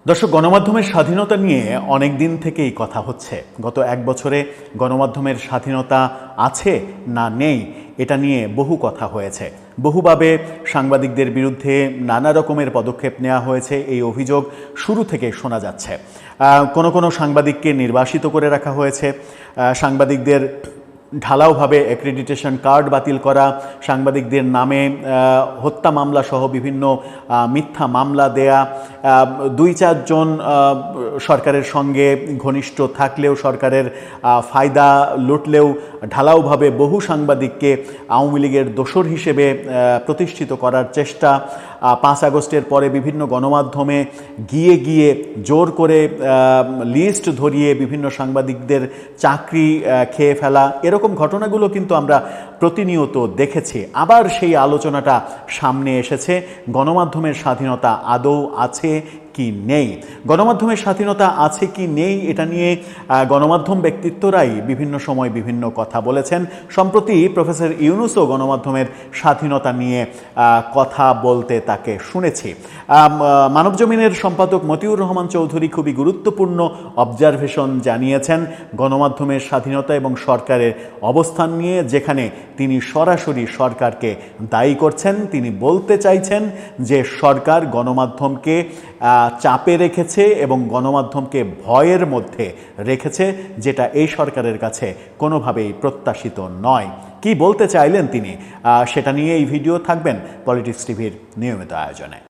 দর্শক, গণমাধ্যমের স্বাধীনতা নিয়ে অনেক দিন থেকেই কথা হচ্ছে। গত এক বছরে গণমাধ্যমের স্বাধীনতা আছে না নেই এটা নিয়ে বহু কথা হয়েছে। বহুভাবে সাংবাদিকদের বিরুদ্ধে নানা রকমের পদক্ষেপ নেওয়া হয়েছে, এই অভিযোগ শুরু থেকে শোনা যাচ্ছে। কোনো সাংবাদিককে নির্বাসিত করে রাখা হয়েছে, সাংবাদিকদের ঢালাওভাবে অ্যাক্রেডিটেশন কার্ড বাতিল করা, সাংবাদিকদের নামে হত্যা মামলা সহ বিভিন্ন মিথ্যা মামলা দেয়া, ২-৪ জন সরকারের সঙ্গে ঘনিষ্ঠ থাকলেও সরকারের ফায়দা লুটলেও ঢালাওভাবে বহু সাংবাদিককে আওয়ামী লীগের দোসর হিসেবে প্রতিষ্ঠিত করার চেষ্টা, ৫ আগস্টের পরে বিভিন্ন গণমাধ্যমে গিয়ে জোর করে লিস্ট ধরিয়ে বিভিন্ন সাংবাদিকদের চাকরি খেয়ে ফেলা, এরকম ঘটনাগুলো কিন্তু আমরা প্রতিনিয়ত দেখেছি। আবার সেই আলোচনাটা সামনে এসেছে, গণমাধ্যমের স্বাধীনতা আদৌ আছে কি নেই। গণমাধ্যমের স্বাধীনতা আছে কি নেই এটা নিয়ে গণমাধ্যম ব্যক্তিত্বরাই বিভিন্ন সময় বিভিন্ন কথা বলেছেন। সম্প্রতি প্রফেসর ইউনূসও গণমাধ্যমের স্বাধীনতা নিয়ে কথা বলতে তাকে শুনেছি। মানবজমিনের সম্পাদক মতিউর রহমান চৌধুরী খুবই গুরুত্বপূর্ণ অবজারভেশন জানিয়েছেন গণমাধ্যমের স্বাধীনতা এবং সরকারের অবস্থান নিয়ে, যেখানে তিনি সরাসরি সরকারকে দায়ী করছেন। তিনি বলতে চাইছেন যে সরকার গণমাধ্যমকে চাপে রেখেছে এবং গণমাধ্যমকে ভয়ের মধ্যে রেখেছে, যেটা এই সরকারের কাছে কোনোভাবেই প্রত্যাশিত নয়। কি বলতে চাইলেন তিনি, সেটা নিয়ে এই ভিডিও থাকবেন পলিটিক্স টিভির নিয়মিত আয়োজনে।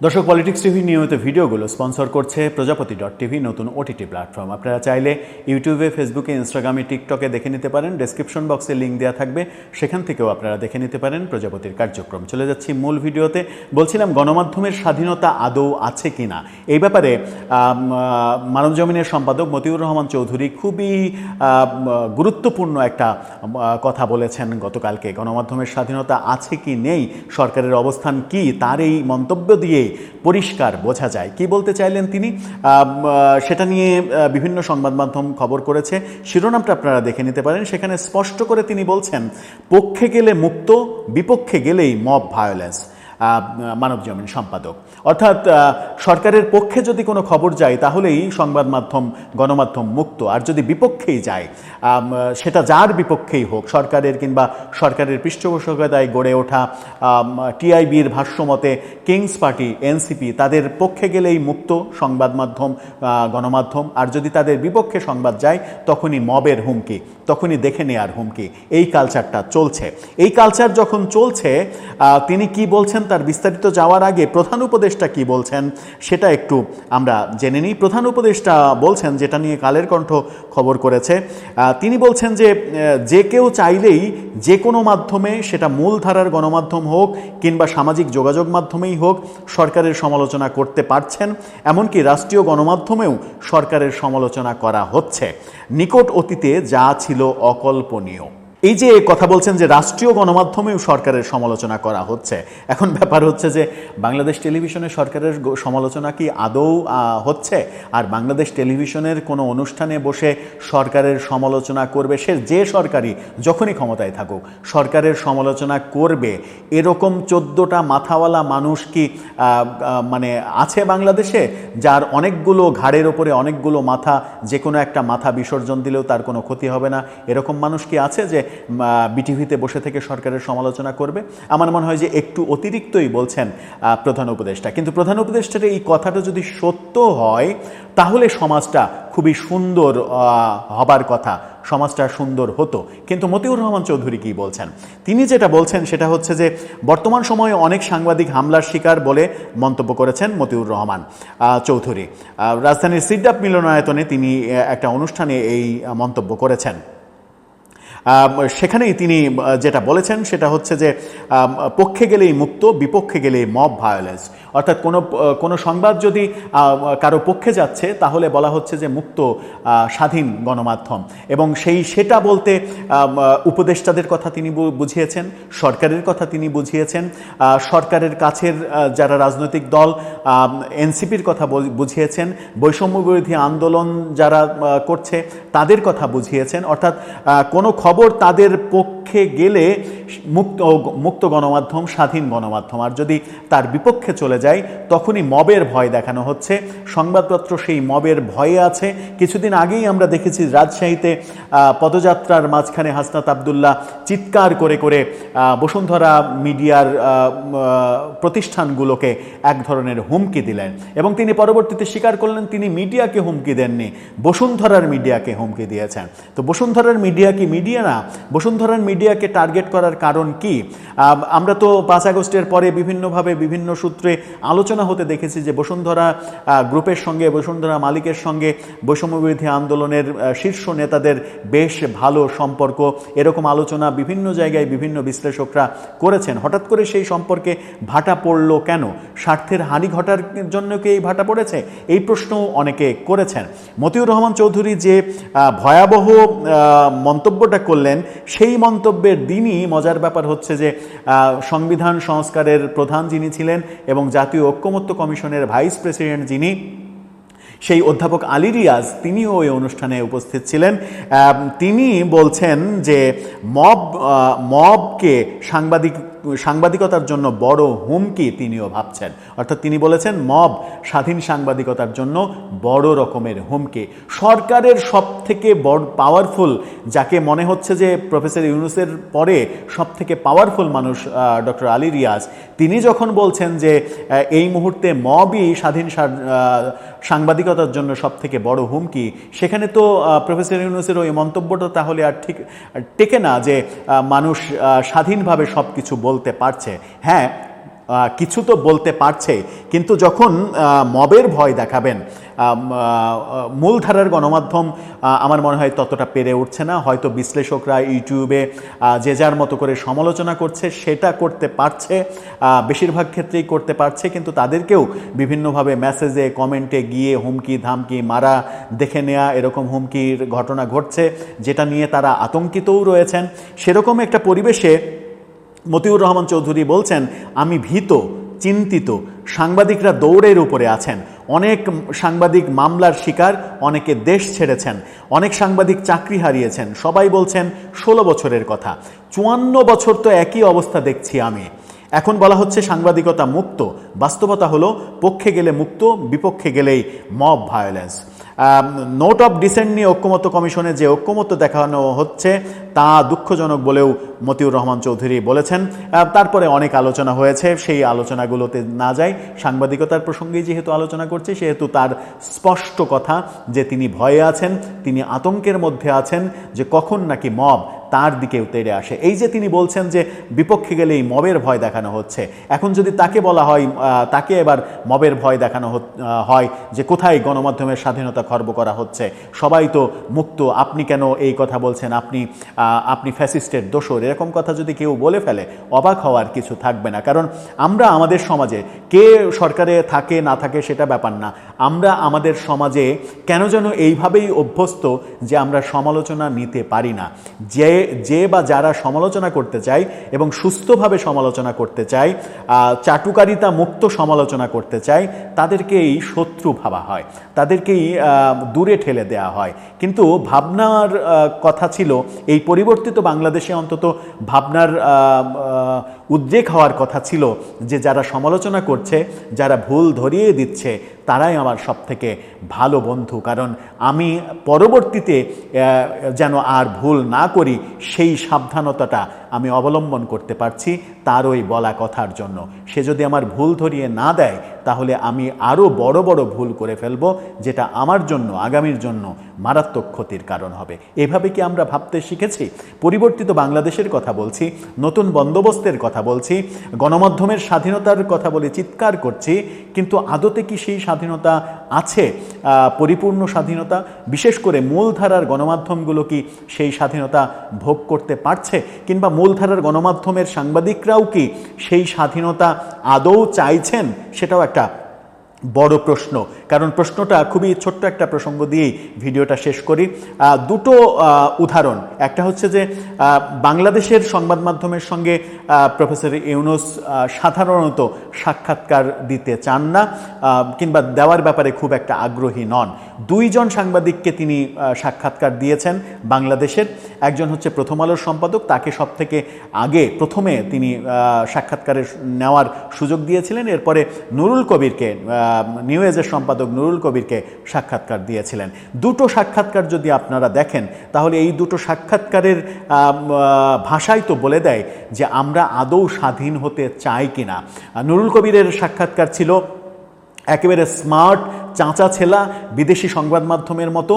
দর্শক, পলিটিক্স টিভির নিয়মিত ভিডিওগুলো স্পন্সর করছে প্রজাপতি.টিভি, নতুন ওটিটি প্ল্যাটফর্ম। আপনারা চাইলে ইউটিউবে, ফেসবুকে, ইনস্টাগ্রামে, টিকটকে দেখে নিতে পারেন। ডেসক্রিপশন বক্সে লিঙ্ক দেওয়া থাকবে, সেখান থেকেও আপনারা দেখে নিতে পারেন প্রজাপতির কার্যক্রম। চলে যাচ্ছি মূল ভিডিওতে। বলছিলাম গণমাধ্যমের স্বাধীনতা আদৌ আছে কি না, এই ব্যাপারে মানবজমিনের সম্পাদক মতিউর রহমান চৌধুরী খুবই গুরুত্বপূর্ণ একটা কথা বলেছেন গতকালকে। গণমাধ্যমের স্বাধীনতা আছে কি নেই, সরকারের অবস্থান কি, তার এই মন্তব্য দিয়ে পরিষ্কার বোঝা যায়। কি বলতে চাইলেন তিনি, সেটা নিয়ে বিভিন্ন সংবাদ মাধ্যম খবর করেছে। শিরোনামটা আপনারা দেখে নিতে পারেন। সেখানে স্পষ্ট করে তিনি বলছেন, পক্ষে গেলে মুক্ত, বিপক্ষে গেলেই মব ভায়োলেন্স। মানবজমিন সম্পাদক, অর্থাৎ সরকারের পক্ষে যদি কোনো খবর যায় তাহলেই সংবাদ মাধ্যম, গণমাধ্যম মুক্ত, আর যদি বিপক্ষেই যায়, সেটা যার বিপক্ষেই হোক, সরকারের কিংবা সরকারের পৃষ্ঠপোষকতায় গড়ে ওঠা টিআইবির ভাষ্যমতে কিংস পার্টি, এনসিপি, তাদের পক্ষে গেলেই মুক্ত সংবাদ মাধ্যম, গণমাধ্যম, আর যদি তাদের বিপক্ষে সংবাদ যায় তখনই মবের হুমকি, তখনই দেখে নেয়ার হুমকি। এই কালচারটা চলছে। এই কালচার যখন চলছে, তিনি কি বলছেন তার বিস্তারিত যাওয়ার আগে প্রধান উপদেষ্টা কি বলছেন সেটা একটু আমরা জেনে নিই। প্রধান উপদেষ্টা বলছেন, যেটা নিয়ে কালের কণ্ঠ খবর করেছে, তিনি বলছেন যে যে কেউ চাইলেই যে কোনো মাধ্যমে, সেটা মূলধারার গণমাধ্যম হোক কিংবা সামাজিক যোগাযোগ মাধ্যমেই হোক, সরকারের সমালোচনা করতে পারছেন। এমনকি রাষ্ট্রীয় গণমাধ্যমেও সরকারের সমালোচনা করা হচ্ছে। নিকট অতীতে যা ছিল অকল্পনীয়। এই যে কথা বলছেন যে রাষ্ট্রীয় গণমাধ্যমেও সরকারের সমালোচনা করা হচ্ছে, এখন ব্যাপার হচ্ছে যে বাংলাদেশ টেলিভিশনে সরকারের সমালোচনা কি আদৌ হচ্ছে? আর বাংলাদেশ টেলিভিশনের কোনো অনুষ্ঠানে বসে সরকারের সমালোচনা করবে, সে যে সরকারই যখনই ক্ষমতায় থাকুক সরকারের সমালোচনা করবে, এরকম 14টা মাথাওয়ালা মানুষ কি মানে আছে বাংলাদেশে, যার অনেকগুলো ঘাড়ের ওপরে অনেকগুলো মাথা, যে কোনো একটা মাথা বিসর্জন দিলেও তার কোনো ক্ষতি হবে না, এরকম মানুষ কি আছে যে বিটিভিতে বসে থেকে সরকারের সমালোচনা করবে? আমার মনে হয় যে একটু অতিরিক্তই বলছেন প্রধান উপদেষ্টা। কিন্তু প্রধান উপদেষ্টার এই কথাটা যদি সত্য হয় তাহলে সমাজটা খুবই সুন্দর হবার কথা, সমাজটা সুন্দর হতো। কিন্তু মতিউর রহমান চৌধুরী কি বলছেন, তিনি যেটা বলছেন সেটা হচ্ছে যে বর্তমান সময়ে অনেক সাংবাদিক হামলার শিকার বলে মন্তব্য করেছেন মতিউর রহমান চৌধুরী। রাজধানীর সিডাপ মিলনায়তনে তিনি একটা অনুষ্ঠানে এই মন্তব্য করেছেন। সেখানেই তিনি যেটা বলেছেন সেটা হচ্ছে যে পক্ষে গেলেই মুক্ত, বিপক্ষে গেলেই মব ভায়োলেন্স। অর্থাৎ কোনো সংবাদ যদি কারো পক্ষে যাচ্ছে তাহলে বলা হচ্ছে যে মুক্ত স্বাধীন গণমাধ্যম, এবং সেটা বলতে উপদেষ্টাদের কথা তিনি বুঝিয়েছেন, সরকারের কথা তিনি বুঝিয়েছেন, সরকারের কাছের যারা রাজনৈতিক দল এনসিপির কথা বুঝিয়েছেন, বৈষম্য বিরোধী আন্দোলন যারা করছে তাদের কথা বুঝিয়েছেন। অর্থাৎ কোনো খবর তাদের পক্ষে পক্ষে গেলে মুক্ত গণমাধ্যম, স্বাধীন গণমাধ্যম, আর যদি তার বিপক্ষে চলে যায় তখনই মবের ভয় দেখানো হচ্ছে। সংবাদপত্র সেই মবের ভয়ে আছে। কিছুদিন আগেই আমরা দেখেছি রাজশাহীতে পদযাত্রার মাঝখানে হাসনাত আবদুল্লাহ চিৎকার করে করে বসুন্ধরা মিডিয়ার প্রতিষ্ঠানগুলোকে এক ধরনের হুমকি দিলেন এবং তিনি পরবর্তীতে স্বীকার করলেন তিনি মিডিয়াকে হুমকি দেননি, বসুন্ধরার মিডিয়াকে হুমকি দিয়েছেন। তো বসুন্ধরার মিডিয়া কি মিডিয়া না? বসুন্ধরার মিডিয়াকে টার্গেট করার কারণ কি? আমরা তো 5 আগস্টের পরে বিভিন্নভাবে বিভিন্ন সূত্রে আলোচনা হতে দেখেছি যে বসুন্ধরা গ্রুপের সঙ্গে, বসুন্ধরা মালিকের সঙ্গে বৈষম্যবিরোধী আন্দোলনের শীর্ষ নেতাদের বেশ ভালো সম্পর্ক, এরকম আলোচনা বিভিন্ন জায়গায় বিভিন্ন বিশ্লেষকরা করেছেন। হঠাৎ করে সেই সম্পর্কে ভাটা পড়লো কেন? স্বার্থের হানি ঘটার জন্য কি এই ভাটা পড়েছে? এই প্রশ্নও অনেকে করেছেন। মতিউর রহমান চৌধুরী যে ভয়াবহ মন্তব্যটা করলেন, সেই মন্তব্যের দিনই মজার ব্যাপার হচ্ছে যে সংবিধান সংস্কারের প্রধান যিনি ছিলেন এবং জাতীয় ঐক্যমত্য কমিশনের ভাইস প্রেসিডেন্ট যিনি, সেই অধ্যাপক আলী রিয়াজ, তিনিও ওই অনুষ্ঠানে উপস্থিত ছিলেন। তিনি বলছেন যে মবকে সাংবাদিকতার জন্য বড় হুমকি তিনিও ভাবছেন। অর্থাৎ তিনি বলেছেন মব স্বাধীন সাংবাদিকতার জন্য বড় রকমের হুমকি। সরকারের সব থেকে বড় পাওয়ারফুল, যাকে মনে হচ্ছে যে প্রফেসর ইউনূসের পরে সব থেকে পাওয়ারফুল মানুষ ডক্টর আলী রিয়াজ, তিনি যখন বলছেন যে এই মুহূর্তে মবই স্বাধীন সাংবাদিকতার জন্য সব থেকে বড় হুমকি, সেখানে তো প্রফেসর ইউনূসের ওই মন্তব্যটা তাহলে আর ঠিক টেকে না যে মানুষ স্বাধীনভাবে সব কিছু বলতে পারছে। হ্যাঁ, কিছু তো বলতে পারছে, কিন্তু যখন মবের ভয় দেখাবেন, মূলধারার গণমাধ্যম আমার মনে হয় ততটা পেরে উঠছে না। হয়তো বিশ্লেষকরা ইউটিউবে যে যার মতো করে সমালোচনা করছে, সেটা করতে পারছে, বেশিরভাগ ক্ষেত্রেই করতে পারছে, কিন্তু তাদেরকেও বিভিন্নভাবে মেসেজে, কমেন্টে গিয়ে হুমকি ধামকি, মারা, দেখে নেওয়া, এরকম হুমকির ঘটনা ঘটছে, যেটা নিয়ে তারা আতঙ্কিতও রয়েছেন। সেরকম একটা পরিবেশে মতিউর রহমান চৌধুরী বলছেন, আমি ভীত, চিন্তিত, সাংবাদিকরা দৌড়ের উপরে আছেন, অনেক সাংবাদিক মামলার শিকার, অনেকে দেশ ছেড়েছেন, অনেক সাংবাদিক চাকরি হারিয়েছেন, সবাই বলছেন 16 বছরের কথা, 54 বছর তো একই অবস্থা দেখছি আমি। এখন বলা হচ্ছে সাংবাদিকতা মুক্ত, বাস্তবতা হলো পক্ষে গেলে মুক্ত, বিপক্ষে গেলেই mob violence. Note of dissent নিয়ে ঐক্যমত্য কমিশনে যে ঐক্যমত্য দেখানো হচ্ছে তা দুঃখজনক বলেও মতিউর রহমান চৌধুরী বলেছেন। তারপরে অনেক আলোচনা হয়েছে, সেই আলোচনাগুলোতে না যাই, সাংবাদিকতার প্রসঙ্গেই যেহেতু আলোচনা করছি, সেহেতু তার স্পষ্ট কথা যে তিনি ভয়ে আছেন, তিনি আতঙ্কের মধ্যে আছেন যে কখন নাকি মব তার দিকেও তেড়ে আসে। এই যে তিনি বলছেন যে বিপক্ষে গেলেই মবের ভয় দেখানো হচ্ছে, এখন যদি তাকে বলা হয়, তাকে এবার মবের ভয় দেখানো হয় যে কোথায় গণমাধ্যমের স্বাধীনতা খর্ব করা হচ্ছে, সবাই তো মুক্ত, আপনি কেন এই কথা বলছেন, আপনি ফ্যাসিস্টের দোসর, এরকম কথা যদি কেউ বলে ফেলে, অবাক হওয়ার কিছু থাকবে না। কারণ আমরা আমাদের সমাজে, কে সরকারে থাকে না থাকে সেটা ব্যাপার না, আমরা আমাদের সমাজে কেন যেন এইভাবেই অভ্যস্ত যে আমরা সমালোচনা নিতে পারি না। যে বা যারা সমালোচনা করতে চায় এবং সুস্থভাবে সমালোচনা করতে চায়, চাটুকারিতা মুক্ত সমালোচনা করতে চায়, তাদেরকেই শত্রু ভাবা হয়, তাদেরকেই দূরে ঠেলে দেওয়া হয়। কিন্তু ভাবনার কথা ছিল, এই পরিবর্তিত বাংলাদেশে অন্তত ভাবনার উদ্রেক হওয়ার কথা ছিল যে যারা সমালোচনা করছে, যারা ভুল ধরিয়ে দিচ্ছে, তারাই আমার সবথেকে ভালো বন্ধু। কারণ আমি পরবর্তীতে যেন আর ভুল না করি, সেই সাবধানতাটা আমি অবলম্বন করতে পারছি তার ওই বলা কথার জন্য। সে যদি আমার ভুল ধরিয়ে না দেয়, তাহলে আমি আরও বড় বড় ভুল করে ফেলব, যেটা আমার জন্য, আগামীর জন্য মারাত্মক ক্ষতির কারণ হবে। এভাবে কি আমরা ভাবতে শিখেছি? পরিবর্তিত বাংলাদেশের কথা বলছি, নতুন বন্দোবস্তের কথা বলছি, গণমাধ্যমের স্বাধীনতার কথা বলে চিৎকার করছি, কিন্তু আদতে কি সেই স্বাধীনতা আছে? পরিপূর্ণ স্বাধীনতা? বিশেষ করে মূলধারার গণমাধ্যমগুলো কি সেই স্বাধীনতা ভোগ করতে পারছে? কিংবা মূলধারার গণমাধ্যমের সাংবাদিকরাও কি সেই স্বাধীনতা আদৌ চাইছেন? সেটাও একটা বড় প্রশ্ন। কারণ প্রশ্নটা খুবই ছোট্ট একটা প্রসঙ্গ দিয়েই ভিডিওটা শেষ করি। দুটো উদাহরণ। একটা হচ্ছে যে বাংলাদেশের সংবাদ মাধ্যমের সঙ্গে প্রফেসর ইউনূস সাধারণত সাক্ষাৎকার দিতে চান না, কিংবা দেওয়ার ব্যাপারে খুব একটা আগ্রহী নন। 2 জন সাংবাদিককে তিনি সাক্ষাৎকার দিয়েছেন বাংলাদেশের। একজন হচ্ছে প্রথম আলোর সম্পাদক, তাকে সব থেকে আগে প্রথমে তিনি সাক্ষাৎকারের নেওয়ার সুযোগ দিয়েছিলেন, এরপরে নুরুল কবিরকে, নিউ এজের সম্পাদক নুরুল কবিরকে সাক্ষাৎকার দিয়েছিলেন। দুটো সাক্ষাৎকার যদি আপনারা দেখেন তাহলে এই দুটো সাক্ষাৎকারের ভাষাই তো বলে দেয় যে আমরা আদৌ স্বাধীন হতে চাই কিনা। নুরুল কবিরের সাক্ষাৎকার ছিল একেবারে স্মার্ট, চাঁচা ছেলা, বিদেশি সংবাদ মাধ্যমের মতো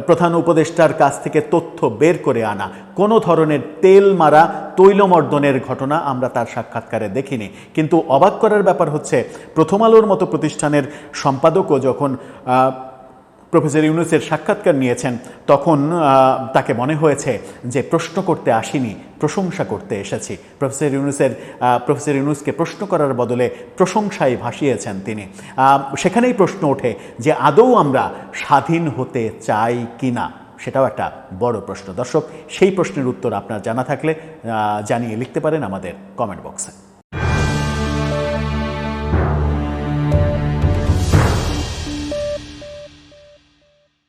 প্রধান উপদেষ্টার কাছ থেকে তথ্য বের করে আনা, কোনো ধরনের তেল মারা তৈলমর্দনের ঘটনা আমরা তার সাক্ষাৎকারে দেখিনি। কিন্তু অবাক করার ব্যাপার হচ্ছে প্রথম আলোর মতো প্রতিষ্ঠানের সম্পাদকও যখন প্রফেসর ইউনূসের সাক্ষাৎকার নিয়েছেন তখন তাকে মনে হয়েছে যে প্রশ্ন করতে আসিনি, প্রশংসা করতে এসেছি। প্রফেসর ইউনূসকে প্রশ্ন করার বদলে প্রশংসায় ভাসিয়েছেন তিনি। সেখানেই প্রশ্ন ওঠে যে আদৌ আমরা স্বাধীন হতে চাই কি না, সেটাও একটা বড় প্রশ্ন। দর্শক, সেই প্রশ্নের উত্তর আপনার জানা থাকলে জানিয়ে লিখতে পারেন আমাদের কমেন্ট বক্সে।